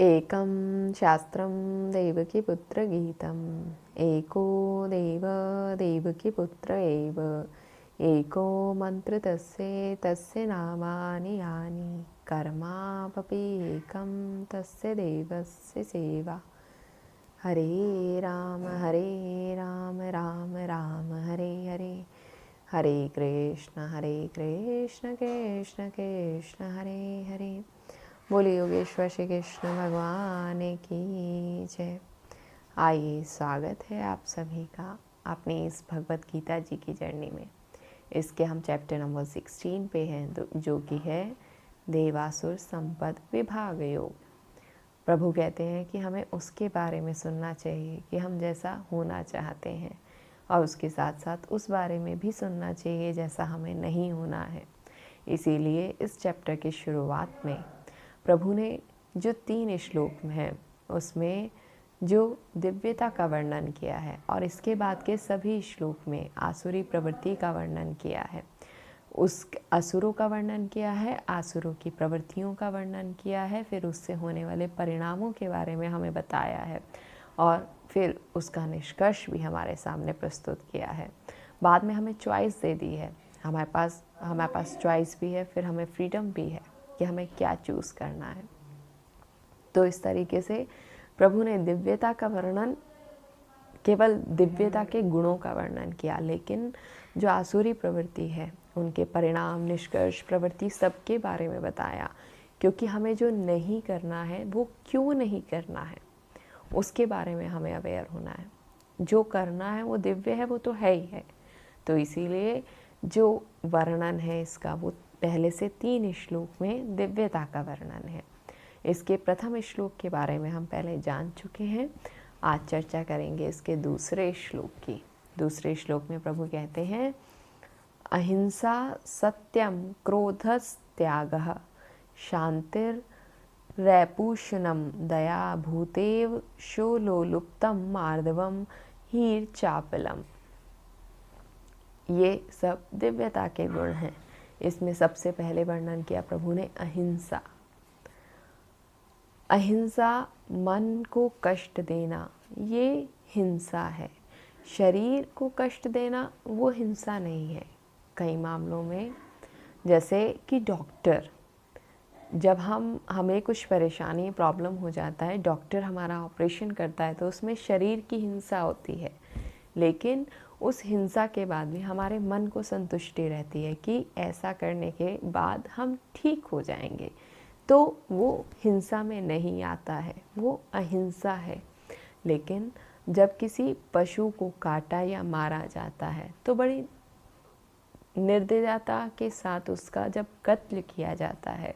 एकं शास्त्रं देवकीपुत्रगीतम् एको देव देवकीपुत्र एव एको मन्त्र तस्य नामानि यानि कर्मापि एकं तस्य देवस्य सेवा। हरे राम राम राम हरे हरे, हरे कृष्ण कृष्ण कृष्ण हरे हरे। बोले योगेश्वर श्री कृष्ण भगवान की जय। आइए, स्वागत है आप सभी का अपने इस भगवत गीता जी की जर्नी में। इसके हम चैप्टर नंबर 16 पे हैं, जो कि है देवासुर संपद विभाग योग। प्रभु कहते हैं कि हमें उसके बारे में सुनना चाहिए कि हम जैसा होना चाहते हैं, और उसके साथ साथ उस बारे में भी सुनना चाहिए जैसा हमें नहीं होना है। इसीलिए इस चैप्टर की शुरुआत में प्रभु ने जो 3 श्लोक हैं उसमें जो दिव्यता का वर्णन किया है, और इसके बाद के सभी श्लोक में आसुरी प्रवृत्ति का वर्णन किया है। उस असुरों का वर्णन किया है, आसुरों की प्रवृत्तियों का वर्णन किया है, फिर उससे होने वाले परिणामों के बारे में हमें बताया है, और फिर उसका निष्कर्ष भी हमारे सामने प्रस्तुत किया है। बाद में हमें चॉइस दे दी है, हमारे पास चॉइस भी है, फिर हमें फ्रीडम भी है कि हमें क्या चूज़ करना है। तो इस तरीके से प्रभु ने दिव्यता का वर्णन, केवल दिव्यता के गुणों का वर्णन किया, लेकिन जो आसुरी प्रवृत्ति है उनके परिणाम, निष्कर्ष, प्रवृत्ति सबके बारे में बताया, क्योंकि हमें जो नहीं करना है वो क्यों नहीं करना है उसके बारे में हमें अवेयर होना है। जो करना है वो दिव्य है, वो तो है ही है। तो इसीलिए जो वर्णन है इसका, वो पहले से 3 श्लोक में दिव्यता का वर्णन है। इसके प्रथम श्लोक के बारे में हम पहले जान चुके हैं। आज चर्चा करेंगे इसके दूसरे श्लोक की। दूसरे श्लोक में प्रभु कहते हैं, अहिंसा सत्यम क्रोधस्त्यागः शांतिर्रैपूषणम दया भूतेव शोलोलुप्तम मार्दवम हीरचापलम। ये सब दिव्यता के गुण हैं। इसमें सबसे पहले वर्णन किया प्रभु ने अहिंसा। अहिंसा, मन को कष्ट देना, ये हिंसा है। शरीर को कष्ट देना वो हिंसा नहीं है। कई मामलों में, जैसे कि डॉक्टर, जब हमें कुछ परेशानी, प्रॉब्लम हो जाता है, डॉक्टर हमारा ऑपरेशन करता है, तो उसमें शरीर की हिंसा होती है, लेकिन उस हिंसा के बाद भी हमारे मन को संतुष्टि रहती है कि ऐसा करने के बाद हम ठीक हो जाएंगे। तो वो हिंसा में नहीं आता है, वो अहिंसा है। लेकिन जब किसी पशु को काटा या मारा जाता है तो बड़ी निर्दयता के साथ उसका जब कत्ल किया जाता है,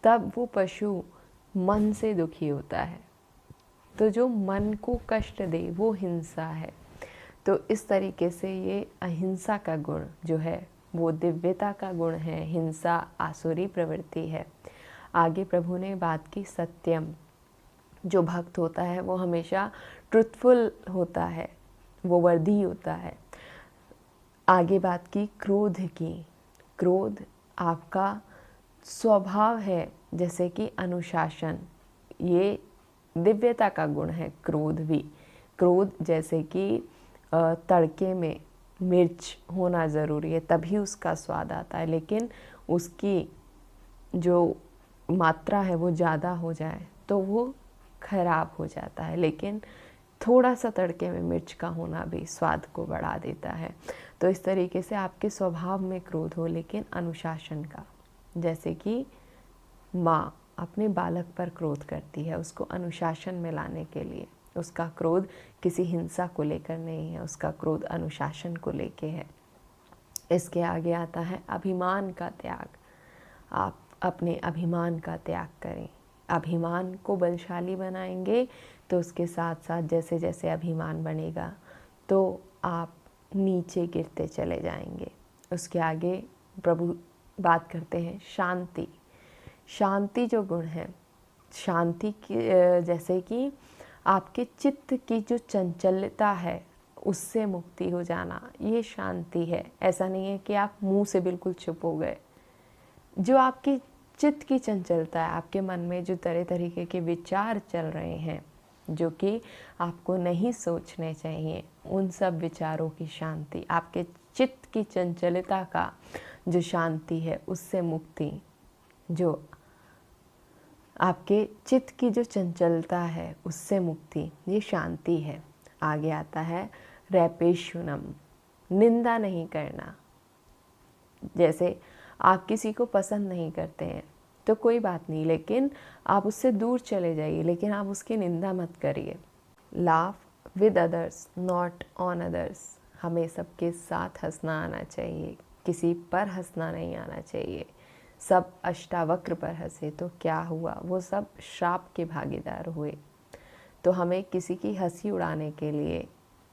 तब वो पशु मन से दुखी होता है। तो जो मन को कष्ट दे वो हिंसा है। तो इस तरीके से ये अहिंसा का गुण जो है वो दिव्यता का गुण है। हिंसा आसुरी प्रवृत्ति है। आगे प्रभु ने बात की सत्यम। जो भक्त होता है वो हमेशा ट्रुथफुल होता है, वो वर्दी होता है। आगे बात की क्रोध की। क्रोध आपका स्वभाव है, जैसे कि अनुशासन, ये दिव्यता का गुण है। क्रोध भी, क्रोध जैसे कि तड़के में मिर्च होना ज़रूरी है, तभी उसका स्वाद आता है, लेकिन उसकी जो मात्रा है वो ज़्यादा हो जाए तो वो खराब हो जाता है। लेकिन थोड़ा सा तड़के में मिर्च का होना भी स्वाद को बढ़ा देता है। तो इस तरीके से आपके स्वभाव में क्रोध हो, लेकिन अनुशासन का, जैसे कि माँ अपने बालक पर क्रोध करती है उसको अनुशासन में लाने के लिए। उसका क्रोध किसी हिंसा को लेकर नहीं है, उसका क्रोध अनुशासन को लेके है। इसके आगे आता है अभिमान का त्याग। आप अपने अभिमान का त्याग करें। अभिमान को बलशाली बनाएंगे तो उसके साथ साथ जैसे जैसे अभिमान बनेगा तो आप नीचे गिरते चले जाएंगे। उसके आगे प्रभु बात करते हैं शांति। शांति जो गुण है, शांति की, जैसे कि आपके चित्त की जो चंचलता है उससे मुक्ति हो जाना, ये शांति है। ऐसा नहीं है कि आप मुंह से बिल्कुल चुप हो गए। जो आपकी चित्त की चंचलता है, आपके मन में जो तरह तरीके के विचार चल रहे हैं जो कि आपको नहीं सोचने चाहिए, उन सब विचारों की शांति, आपके चित्त की चंचलता का जो शांति है उससे मुक्ति, जो आपके चित्त की जो चंचलता है उससे मुक्ति, ये शांति है। आगे आता है रैपेशुनम, निंदा नहीं करना। जैसे आप किसी को पसंद नहीं करते हैं तो कोई बात नहीं, लेकिन आप उससे दूर चले जाइए, लेकिन आप उसकी निंदा मत करिए। Laugh with others not on others, हमें सबके साथ हंसना आना चाहिए, किसी पर हंसना नहीं आना चाहिए। सब अष्टावक्र पर हंसे तो क्या हुआ, वो सब श्राप के भागीदार हुए। तो हमें किसी की हंसी उड़ाने के लिए,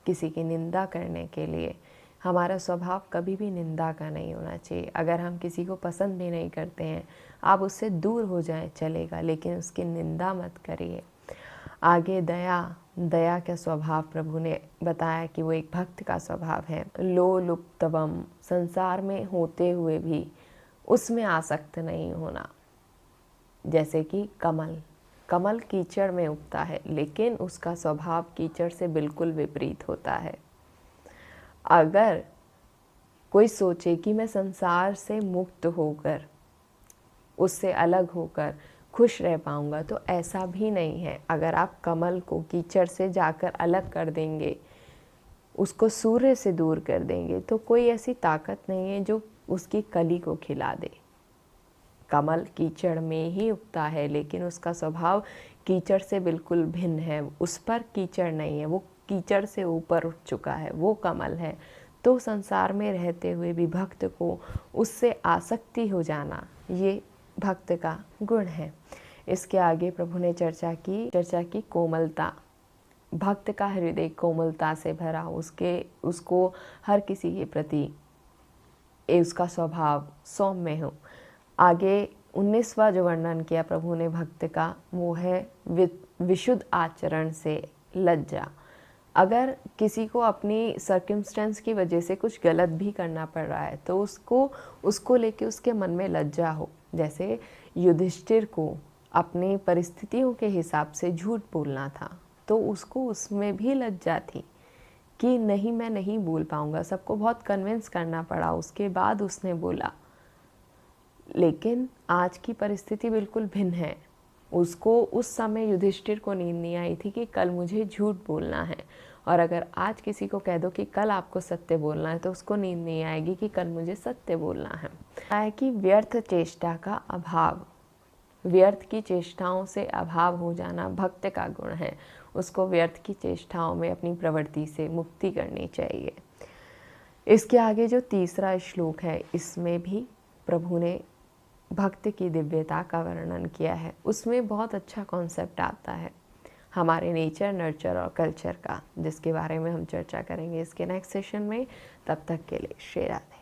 किसी की निंदा करने के लिए, हमारा स्वभाव कभी भी निंदा का नहीं होना चाहिए। अगर हम किसी को पसंद भी नहीं करते हैं, आप उससे दूर हो जाएं चलेगा, लेकिन उसकी निंदा मत करिए। आगे दया, दया का स्वभाव प्रभु ने बताया कि वो एक भक्त का स्वभाव है। लोलुप्तवम, संसार में होते हुए भी उसमें आसक्त नहीं होना। जैसे कि कमल, कमल कीचड़ में उगता है लेकिन उसका स्वभाव कीचड़ से बिल्कुल विपरीत होता है। अगर कोई सोचे कि मैं संसार से मुक्त होकर, उससे अलग होकर खुश रह पाऊंगा, तो ऐसा भी नहीं है। अगर आप कमल को कीचड़ से जाकर अलग कर देंगे, उसको सूर्य से दूर कर देंगे, तो कोई ऐसी ताकत नहीं है जो उसकी कली को खिला दे। कमल कीचड़ में ही उगता है लेकिन उसका स्वभाव कीचड़ से बिल्कुल भिन्न है। उस पर कीचड़ नहीं है, वो कीचड़ से ऊपर उठ चुका है, वो कमल है। तो संसार में रहते हुए भी भक्त को उससे आसक्ति हो जाना, ये भक्त का गुण है। इसके आगे प्रभु ने चर्चा की कोमलता। भक्त का हृदय कोमलता से भरा, उसको हर किसी के प्रति उसका स्वभाव सौम्य हो। आगे 19वां जो वर्णन किया प्रभु ने भक्त का, वो है विशुद्ध आचरण से लज्जा। अगर किसी को अपनी सर्कमस्टेंस की वजह से कुछ गलत भी करना पड़ रहा है तो उसको लेके उसके मन में लज्जा हो। जैसे युधिष्ठिर को अपनी परिस्थितियों के हिसाब से झूठ बोलना था, तो उसको उसमें भी लज्जा थी कि नहीं, मैं नहीं बोल पाऊंगा। सबको बहुत कन्विंस करना पड़ा, उसके बाद उसने बोला। लेकिन आज की परिस्थिति बिल्कुल भिन्न है। उसको उस समय युधिष्ठिर को नींद नहीं आई थी कि कल मुझे झूठ बोलना है, और अगर आज किसी को कह दो कि कल आपको सत्य बोलना है तो उसको नींद नहीं आएगी कि कल मुझे सत्य बोलना है। कि व्यर्थ चेष्टा का अभाव, व्यर्थ की चेष्टाओं से अभाव हो जाना भक्त का गुण है। उसको व्यर्थ की चेष्टाओं में अपनी प्रवृत्ति से मुक्ति करनी चाहिए। इसके आगे जो तीसरा श्लोक है, इसमें भी प्रभु ने भक्त की दिव्यता का वर्णन किया है। उसमें बहुत अच्छा कॉन्सेप्ट आता है हमारे नेचर, नर्चर और कल्चर का, जिसके बारे में हम चर्चा करेंगे इसके नेक्स्ट सेशन में। तब तक के लिए श्री राधे।